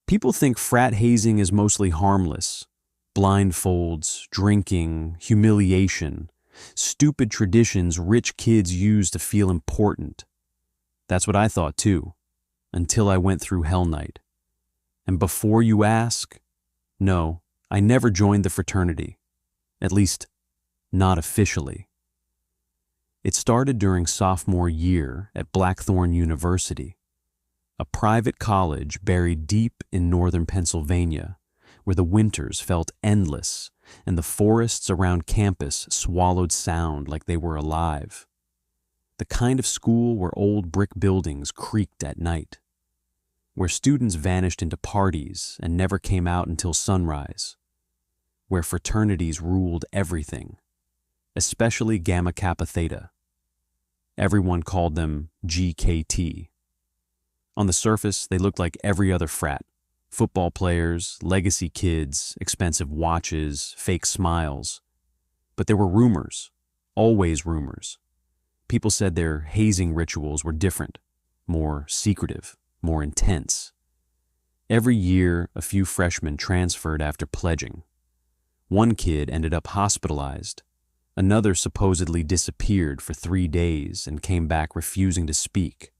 People think frat hazing is mostly harmless. Blindfolds, drinking, humiliation, stupid traditions rich kids use to feel important. That's what I thought too, until I went through Hell Night. And before you ask, no, I never joined the fraternity. At least, not officially. It started during sophomore year at Blackthorne University, a private college buried deep in northern Pennsylvania, where the winters felt endless and the forests around campus swallowed sound like they were alive. The kind of school where old brick buildings creaked at night, where students vanished into parties and never came out until sunrise, where fraternities ruled everything, especially Gamma Kappa Theta. Everyone called them GKT. On the surface, they looked like every other frat. Football players, legacy kids, expensive watches, fake smiles. But there were rumors, always rumors. People said their hazing rituals were different, more secretive, more intense. Every year, a few freshmen transferred after pledging. One kid ended up hospitalized. Another supposedly disappeared for 3 days and came back refusing to speak.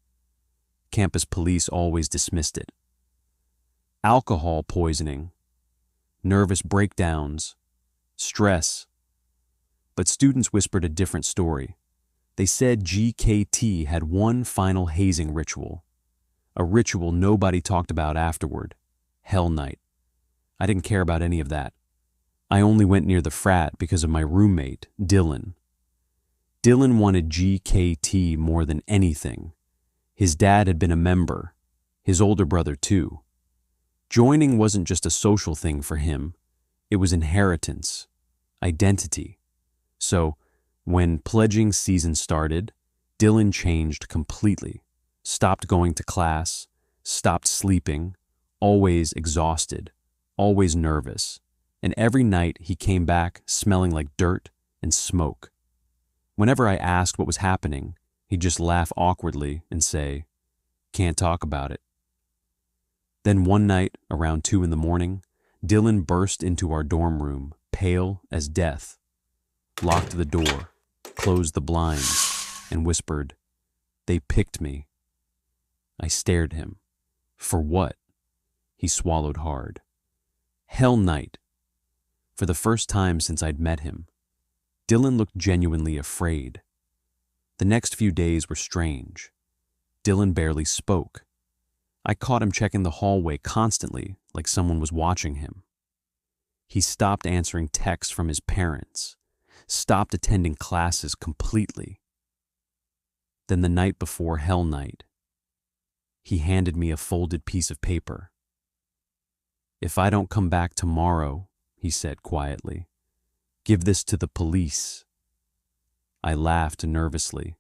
Campus police always dismissed it. Alcohol poisoning, nervous breakdowns, stress. But students whispered a different story. They said GKT had one final hazing ritual, a ritual nobody talked about afterward, Hell Night. I didn't care about any of that. I only went near the frat because of my roommate, Dylan. Dylan wanted GKT more than anything. His dad had been a member, his older brother too. Joining wasn't just a social thing for him, it was inheritance, identity. So, when pledging season started, Dylan changed completely, stopped going to class, stopped sleeping, always exhausted, always nervous, and every night he came back smelling like dirt and smoke. Whenever I asked what was happening, he'd just laugh awkwardly and say, "Can't talk about it." Then one night, around 2 a.m, Dylan burst into our dorm room, pale as death, locked the door, closed the blinds, and whispered, "They picked me." I stared at him. For what? He swallowed hard. Hell Night. For the first time since I'd met him, Dylan looked genuinely afraid. The next few days were strange. Dylan barely spoke. I caught him checking the hallway constantly, like someone was watching him. He stopped answering texts from his parents, stopped attending classes completely. Then the night before Hell Night, he handed me a folded piece of paper. "If I don't come back tomorrow," he said quietly, "give this to the police." I laughed nervously.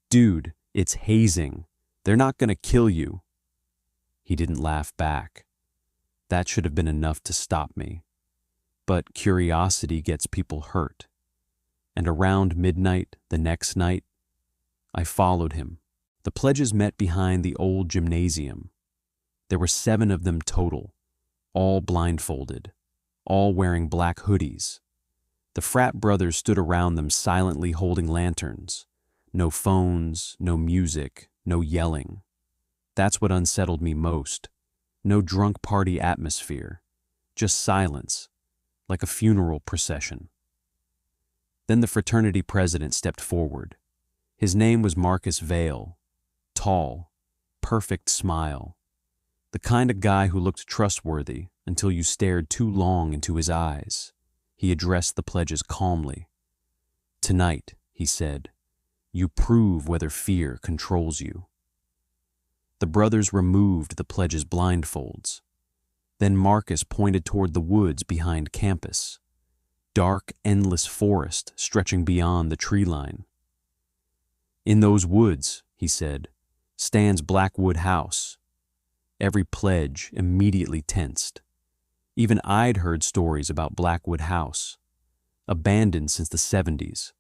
"Dude, it's hazing. They're not gonna kill you." He didn't laugh back. That should have been enough to stop me. But curiosity gets people hurt. And around midnight the next night, I followed him. The pledges met behind the old gymnasium. There were 7 of them total, all blindfolded, all wearing black hoodies. The frat brothers stood around them silently holding lanterns. No phones, no music, no yelling. That's what unsettled me most. No drunk party atmosphere, just silence, like a funeral procession. Then the fraternity president stepped forward. His name was Marcus Vale, tall, perfect smile, the kind of guy who looked trustworthy until you stared too long into his eyes. He addressed the pledges calmly. "Tonight," he said, "you prove whether fear controls you." The brothers removed the pledges' blindfolds. Then Marcus pointed toward the woods behind campus, dark, endless forest stretching beyond the tree line. "In those woods," he said, "stands Blackwood House." Every pledge immediately tensed. Even I'd heard stories about Blackwood House, abandoned since the 70s.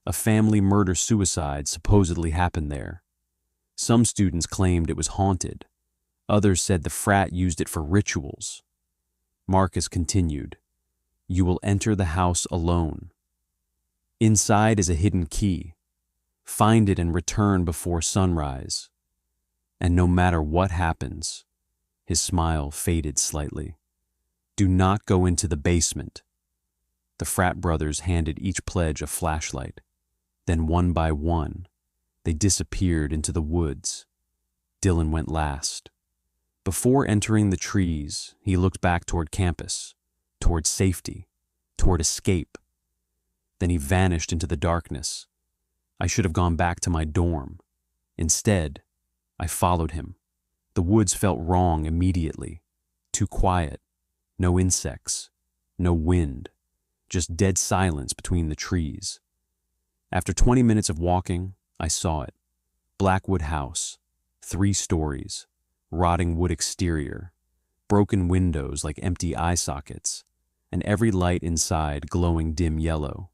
A family murder-suicide supposedly happened there. Some students claimed it was haunted. Others said the frat used it for rituals. Marcus continued, "You will enter the house alone. Inside is a hidden key. Find it and return before sunrise. And no matter what happens," his smile faded slightly, "do not go into the basement." The frat brothers handed each pledge a flashlight. Then one by one, they disappeared into the woods. Dylan went last. Before entering the trees, he looked back toward campus, toward safety, toward escape. Then he vanished into the darkness. I should have gone back to my dorm. Instead, I followed him. The woods felt wrong immediately. Too quiet. No insects. No wind. Just dead silence between the trees. After 20 minutes of walking, I saw it. Blackwood house. 3 stories. Rotting wood exterior. Broken windows like empty eye sockets. And every light inside glowing dim yellow,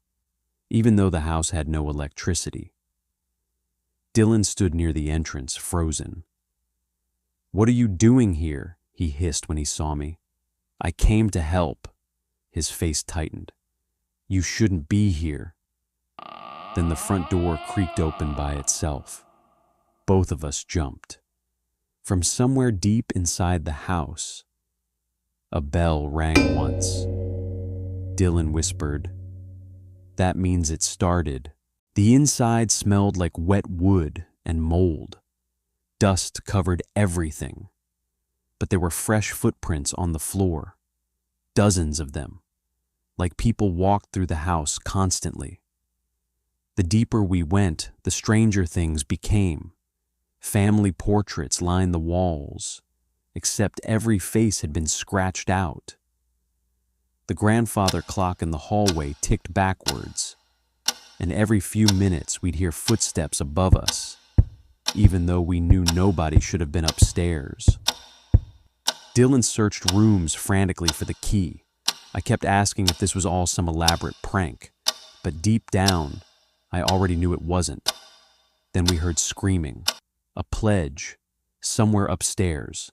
even though the house had no electricity. Dylan stood near the entrance, frozen. "What are you doing here?" he hissed when he saw me. "I came to help." His face tightened. "You shouldn't be here." Then the front door creaked open by itself. Both of us jumped. From somewhere deep inside the house, a bell rang once. Dylan whispered, "That means it started." The inside smelled like wet wood and mold. Dust covered everything. But there were fresh footprints on the floor. Dozens of them. Like people walked through the house constantly. The deeper we went, the stranger things became. Family portraits lined the walls, except every face had been scratched out. The grandfather clock in the hallway ticked backwards, and every few minutes we'd hear footsteps above us, even though we knew nobody should have been upstairs. Dylan searched rooms frantically for the key. I kept asking if this was all some elaborate prank, but deep down, I already knew it wasn't. Then we heard screaming. A pledge, somewhere upstairs.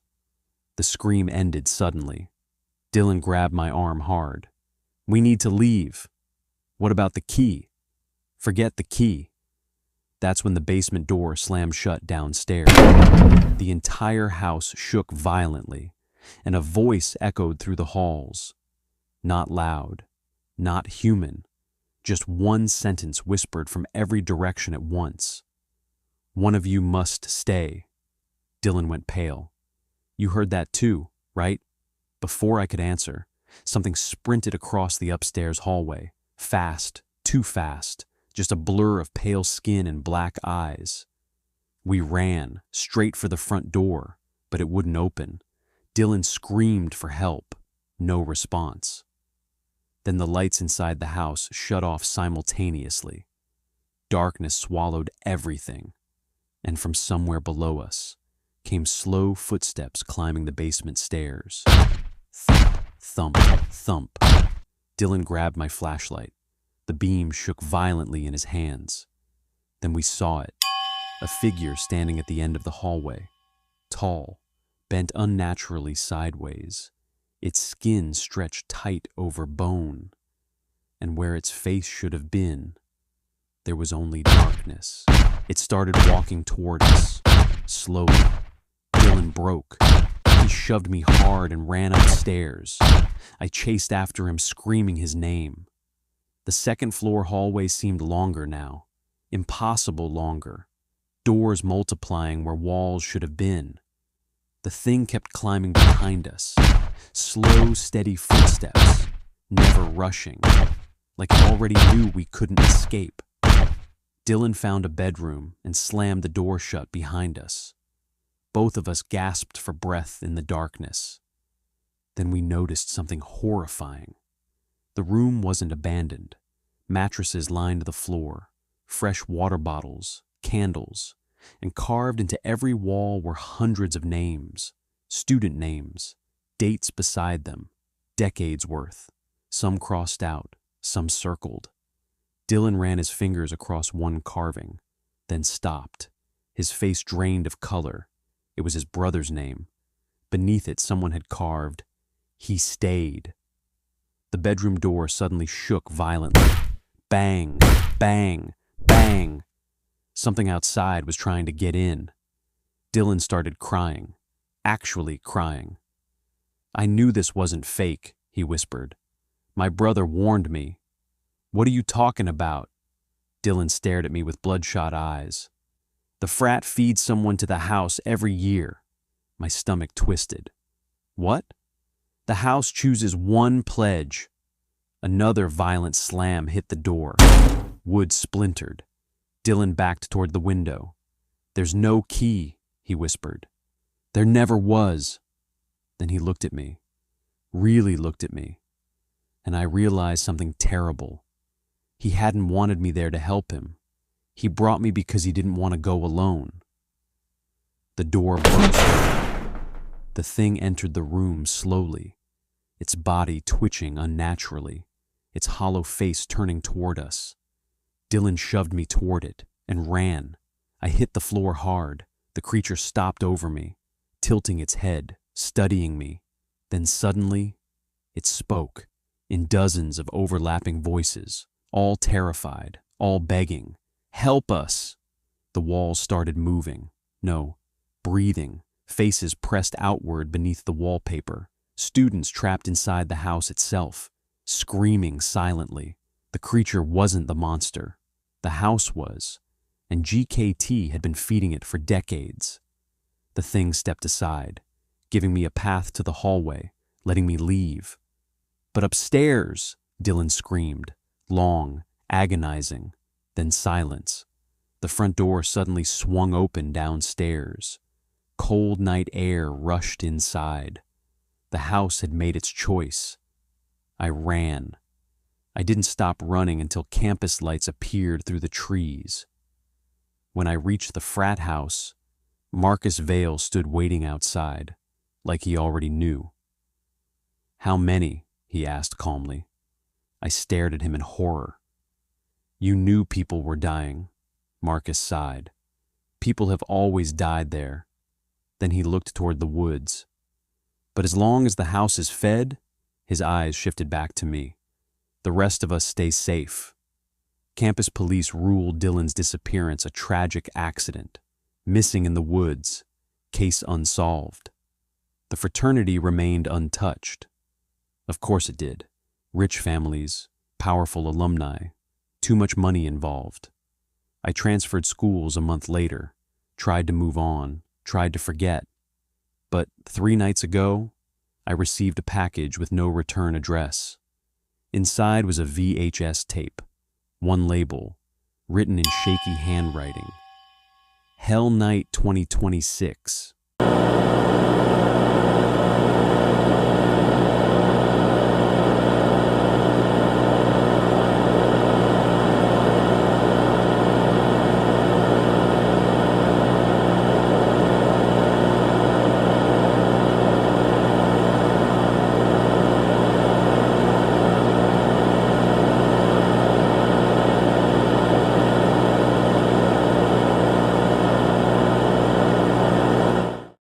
The scream ended suddenly. Dylan grabbed my arm hard. "We need to leave." "What about the key?" "Forget the key." That's when the basement door slammed shut downstairs. The entire house shook violently, and a voice echoed through the halls. Not loud, not human, just one sentence whispered from every direction at once. "One of you must stay." Dylan went pale. "You heard that too, right?" Before I could answer, something sprinted across the upstairs hallway. Fast, too fast, just a blur of pale skin and black eyes. We ran, straight for the front door, but it wouldn't open. Dylan screamed for help. No response. Then the lights inside the house shut off simultaneously. Darkness swallowed everything. And from somewhere below us came slow footsteps climbing the basement stairs. Thump, thump, thump. Dylan grabbed my flashlight. The beam shook violently in his hands. Then we saw it, a figure standing at the end of the hallway. Tall, bent unnaturally sideways. Its skin stretched tight over bone. And where its face should have been, there was only darkness. It started walking toward us, slowly. Dylan broke. He shoved me hard and ran upstairs. I chased after him, screaming his name. The second-floor hallway seemed longer now, impossible longer. Doors multiplying where walls should have been. The thing kept climbing behind us. Slow, steady footsteps, never rushing, like it already knew we couldn't escape. Dylan found a bedroom and slammed the door shut behind us. Both of us gasped for breath in the darkness. Then we noticed something horrifying. The room wasn't abandoned. Mattresses lined the floor, fresh water bottles, candles, and carved into every wall were hundreds of names, student names, dates beside them, decades worth, some crossed out, some circled. Dylan ran his fingers across one carving, then stopped, his face drained of color. It was his brother's name, Beneath it, someone had carved, "He stayed." The bedroom door suddenly shook violently. Bang, bang, bang. Something outside was trying to get in. Dylan started crying, actually crying. "I knew this wasn't fake," he whispered. "My brother warned me." "What are you talking about?" Dylan stared at me with bloodshot eyes. "The frat feeds someone to the house every year." My stomach twisted. "What?" "The house chooses one pledge." Another violent slam hit the door. Wood splintered. Dylan backed toward the window. "There's no key," he whispered. "There never was." Then he looked at me, really looked at me, and I realized something terrible. He hadn't wanted me there to help him. He brought me because he didn't want to go alone. The door burst. The thing entered the room slowly, its body twitching unnaturally, its hollow face turning toward us. Dylan shoved me toward it and ran. I hit the floor hard. The creature stopped over me, tilting its head, studying me. Then suddenly, it spoke in dozens of overlapping voices, all terrified, all begging, "Help us!" The walls started moving. No, breathing, faces pressed outward beneath the wallpaper, students trapped inside the house itself, screaming silently. The creature wasn't the monster. The house was, and GKT had been feeding it for decades. The thing stepped aside, giving me a path to the hallway, letting me leave. "But upstairs!" Dylan screamed, long, agonizing, then silence. The front door suddenly swung open downstairs. Cold night air rushed inside. The house had made its choice. I ran. I didn't stop running until campus lights appeared through the trees. When I reached the frat house, Marcus Vale stood waiting outside, like he already knew. "How many?" he asked calmly. I stared at him in horror. "You knew people were dying," Marcus sighed. "People have always died there." Then he looked toward the woods. "But as long as the house is fed," his eyes shifted back to me, "the rest of us stay safe." Campus police ruled Dylan's disappearance a tragic accident, missing in the woods, case unsolved. The fraternity remained untouched. Of course it did. Rich families, powerful alumni, too much money involved. I transferred schools a month later, tried to move on, tried to forget. But 3 nights ago, I received a package with no return address. Inside was a VHS tape, one label, written in shaky handwriting. "Hell Night 2026."